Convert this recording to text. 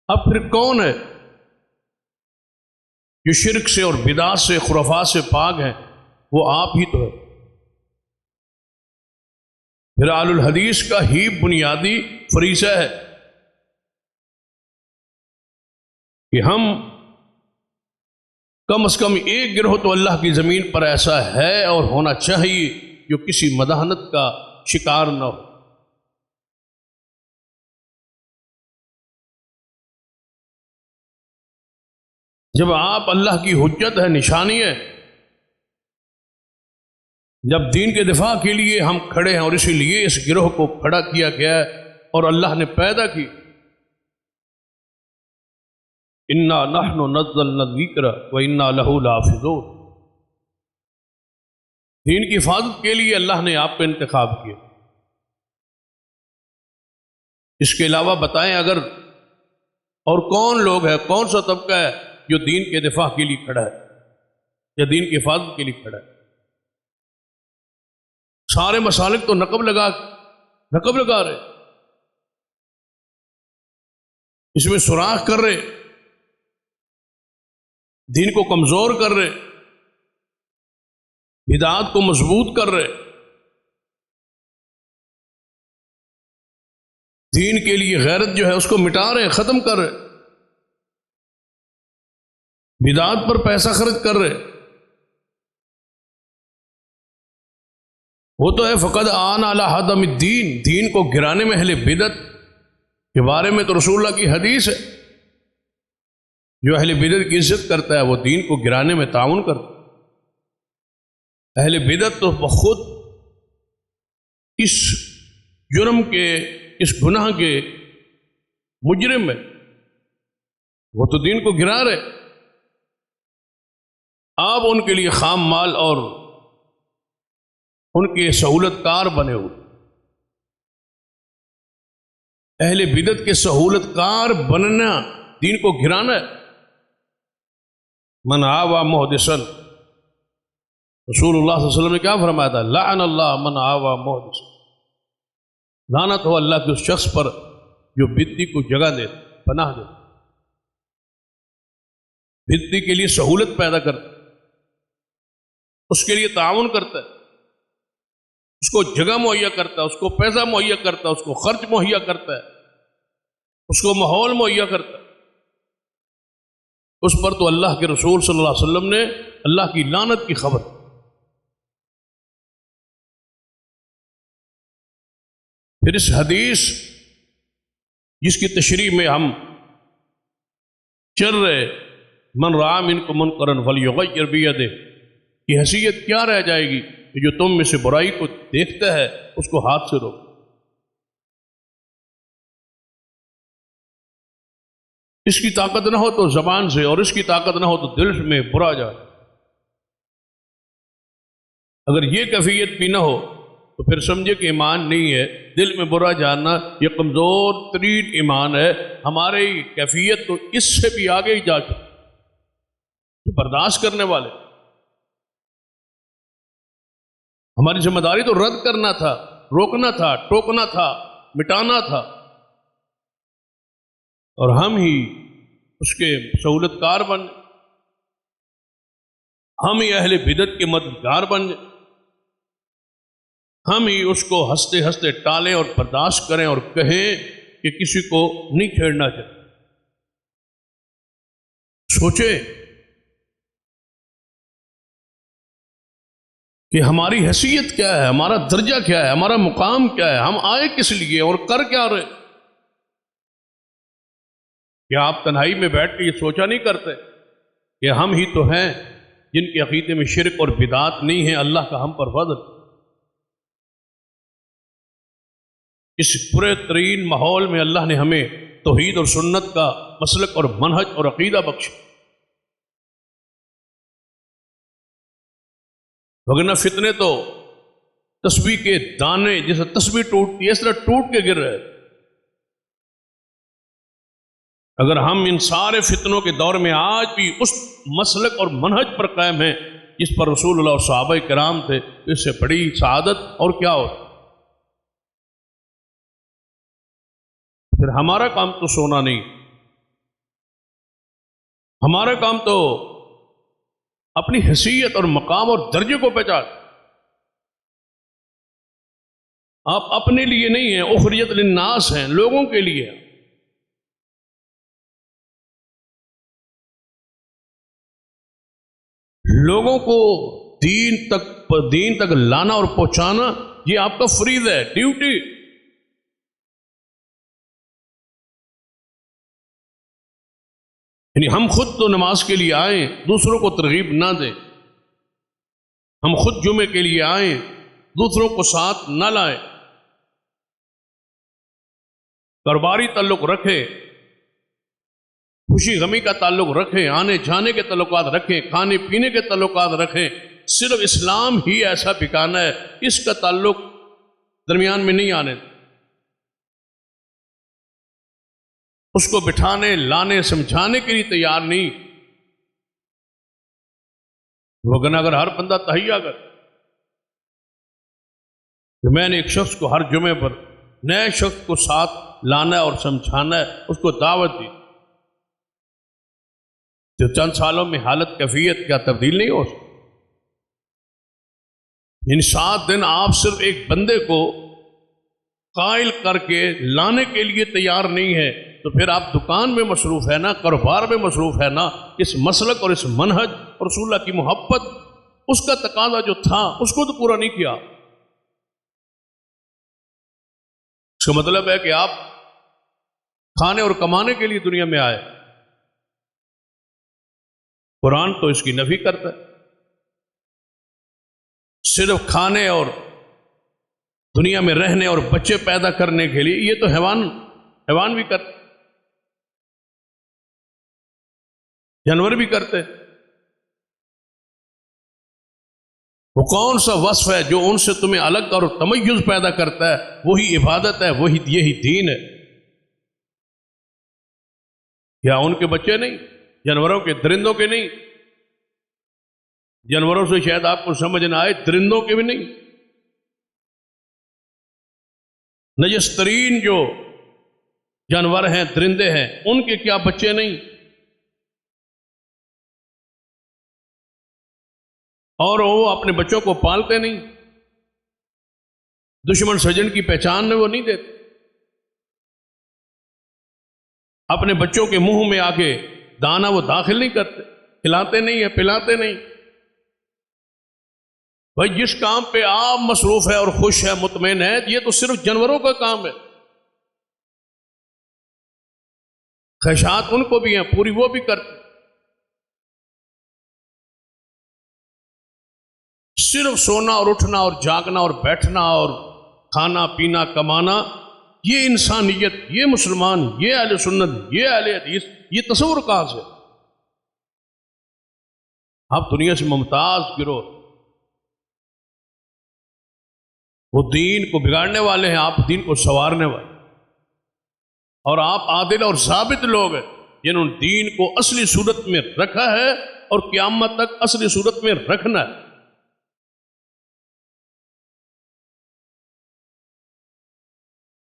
اب پھر کون ہے جو شرک سے اور بدعت سے خرافات سے پاک ہے؟ وہ آپ ہی تو ہے۔ پھر اہل الحدیث کا ہی بنیادی فریضہ ہے کہ ہم کم از کم ایک گروہ تو اللہ کی زمین پر ایسا ہے اور ہونا چاہیے جو کسی مداحنت کا شکار نہ ہو۔ جب آپ اللہ کی حجت ہے، نشانی ہے، جب دین کے دفاع کے لیے ہم کھڑے ہیں، اور اسی لیے اس گروہ کو کھڑا کیا گیا ہے اور اللہ نے پیدا کی، انا نحن نزلنا الذکر وانا لہ لحافظون، دین کی حفاظت کے لیے اللہ نے آپ کا انتخاب کیا۔ اس کے علاوہ بتائیں اگر اور کون لوگ ہیں، کون سا طبقہ ہے جو دین کے دفاع کے لیے کھڑا ہے یا دین کی حفاظت کے لیے کھڑا ہے؟ سارے مسالک تو نقب لگا رہے، اس میں سوراخ کر رہے، دین کو کمزور کر رہے، بدعات کو مضبوط کر رہے، دین کے لیے غیرت جو ہے اس کو مٹا رہے، ختم کر رہے، بدعات پر پیسہ خرچ کر رہے۔ وہ تو ہے فقد آن علی ہدم الدین، دین کو گرانے میں اہل بدعت کے بارے میں تو رسول اللہ کی حدیث ہے، جو اہل بدعت کی عزت کرتا ہے وہ دین کو گرانے میں تعاون کرتا ہے۔ اہل بدعت تو بخود اس جرم کے، اس گناہ کے مجرم ہے، وہ تو دین کو گرا رہے، آپ ان کے لیے خام مال اور ان کے سہولت کار بنے ہوئے۔ اہل بدعت کے سہولت کار بننا دین کو گرانا ہے۔ من آوى محدثا، رسول اللہ صلی اللہ علیہ وسلم نے کیا فرمایا تھا؟ لعن اللہ من آوى محدثا، لعنت ہو اللہ کے اس شخص پر جو بدعتی کو جگہ دے، پناہ دے، بدعتی کے لیے سہولت پیدا کرتا ہے، اس کے لیے تعاون کرتا ہے، اس کو جگہ مہیا کرتا ہے، اس کو پیسہ مہیا کرتا ہے، اس کو خرچ مہیا کرتا ہے، اس کو ماحول مہیا کرتا ہے، اس پر تو اللہ کے رسول صلی اللہ علیہ وسلم نے اللہ کی لعنت کی خبر۔ پھر اس حدیث جس کی تشریح میں ہم چل رہے، من رأى منکم منکرا فلیغیر بیدہ، کی حیثیت کیا رہ جائے گی کہ جو تم میں سے برائی کو دیکھتا ہے اس کو ہاتھ سے روک۔ اس کی طاقت نہ ہو تو زبان سے، اور اس کی طاقت نہ ہو تو دل میں برا جائے۔ اگر یہ کیفیت بھی نہ ہو تو پھر سمجھے کہ ایمان نہیں ہے، دل میں برا جاننا یہ کمزور ترین ایمان ہے۔ ہمارے کیفیت تو اس سے بھی آگے ہی جا چکی، برداشت کرنے والے۔ ہماری ذمہ داری تو رد کرنا تھا، روکنا تھا، ٹوکنا تھا، مٹانا تھا، اور ہم ہی اس کے سہولت کار بن، ہم ہی اہل بدعت کے مددگار بن جائیں، ہم ہی اس کو ہنستے ہنستے ٹالیں اور برداشت کریں اور کہیں کہ کسی کو نہیں چھیڑنا چاہیے۔ سوچے کہ ہماری حیثیت کیا ہے، ہمارا درجہ کیا ہے، ہمارا مقام کیا ہے، ہم آئے کس لیے اور کر کیا رہے۔ کیا آپ تنہائی میں بیٹھ کے یہ سوچا نہیں کرتے کہ ہم ہی تو ہیں جن کے عقیدے میں شرک اور بدعات نہیں ہیں، اللہ کا ہم پر فضل۔ اس برے ترین ماحول میں اللہ نے ہمیں توحید اور سنت کا مسلک اور منہج اور عقیدہ بخشا، وگرنہ فتنے تو تسبیح کے دانے جیسے تسبیح ٹوٹتی ہے اس طرح ٹوٹ کے گر رہے۔ اگر ہم ان سارے فتنوں کے دور میں آج بھی اس مسلک اور منہج پر قائم ہیں جس پر رسول اللہ اور صحابہ کرام تھے، اس سے بڑی سعادت اور کیا ہو۔ پھر ہمارا کام تو سونا نہیں، ہمارا کام تو اپنی حیثیت اور مقام اور درجے کو پہچان. آپ اپنے لیے نہیں ہیں، اخرجت للناس ہیں، لوگوں کے لیے. لوگوں کو دین تک لانا اور پہنچانا یہ آپ کا فریضہ ہے، ڈیوٹی. یعنی ہم خود تو نماز کے لیے آئیں، دوسروں کو ترغیب نہ دیں. ہم خود جمعے کے لیے آئیں، دوسروں کو ساتھ نہ لائیں. کاروباری تعلق رکھیں، خوشی غمی کا تعلق رکھیں، آنے جانے کے تعلقات رکھیں، کھانے پینے کے تعلقات رکھیں. صرف اسلام ہی ایسا ٹھکانہ ہے، اس کا تعلق درمیان میں نہیں آنے. اس کو بٹھانے لانے سمجھانے کے لیے تیار نہیں. وگرنہ اگر ہر بندہ تہیا کر کہ میں نے ایک شخص کو ہر جمعے پر نئے شخص کو ساتھ لانا ہے اور سمجھانا ہے، اس کو دعوت دی، تو چند سالوں میں حالت کیفیت کیا تبدیل نہیں ہو سکتی؟ ان 7 دن آپ صرف ایک بندے کو قائل کر کے لانے کے لیے تیار نہیں ہے، تو پھر آپ دکان میں مصروف ہے نا، کاروبار میں مصروف ہے نا. اس مسلک اور اس منہج اور رسول اللہ کی محبت، اس کا تقاضا جو تھا اس کو تو پورا نہیں کیا. اس کا مطلب ہے کہ آپ کھانے اور کمانے کے لیے دنیا میں آئے. قرآن تو اس کی نفی کرتا ہے. صرف کھانے اور دنیا میں رہنے اور بچے پیدا کرنے کے لیے، یہ تو حیوان بھی کرتے، جانور بھی کرتے. وہ کون سا وصف ہے جو ان سے تمہیں الگ اور تمیز پیدا کرتا ہے؟ وہی عبادت ہے، یہی دین ہے. کیا ان کے بچے نہیں؟ جانوروں کے، درندوں کے نہیں؟ جانوروں سے شاید آپ کو سمجھ نہ آئے، درندوں کے بھی نہیں. نجس ترین جو جانور ہیں، درندے ہیں، ان کے کیا بچے نہیں؟ اور وہ اپنے بچوں کو پالتے نہیں، دشمن سجن کی پہچان میں وہ نہیں دیتے، اپنے بچوں کے منہ میں آ کے دانا وہ داخل نہیں کرتے، کھلاتے نہیں ہیں، پلاتے نہیں. بھائی جس کام پہ آپ مصروف ہے اور خوش ہے، مطمئن ہے، یہ تو صرف جانوروں کا کام ہے. خواہشات ان کو بھی ہیں، پوری وہ بھی کرتے. صرف سونا اور اٹھنا اور جاگنا اور بیٹھنا اور کھانا پینا کمانا، یہ انسانیت، یہ مسلمان، یہ اہل سنت، یہ اہل حدیث، یہ تصور کہاں سے؟ آپ دنیا سے ممتاز گروہ، وہ دین کو بگاڑنے والے ہیں، آپ دین کو سنوارنے والے. اور آپ عادل اور ثابت لوگ ہیں جنہوں نے دین کو اصلی صورت میں رکھا ہے اور قیامت تک اصلی صورت میں رکھنا ہے.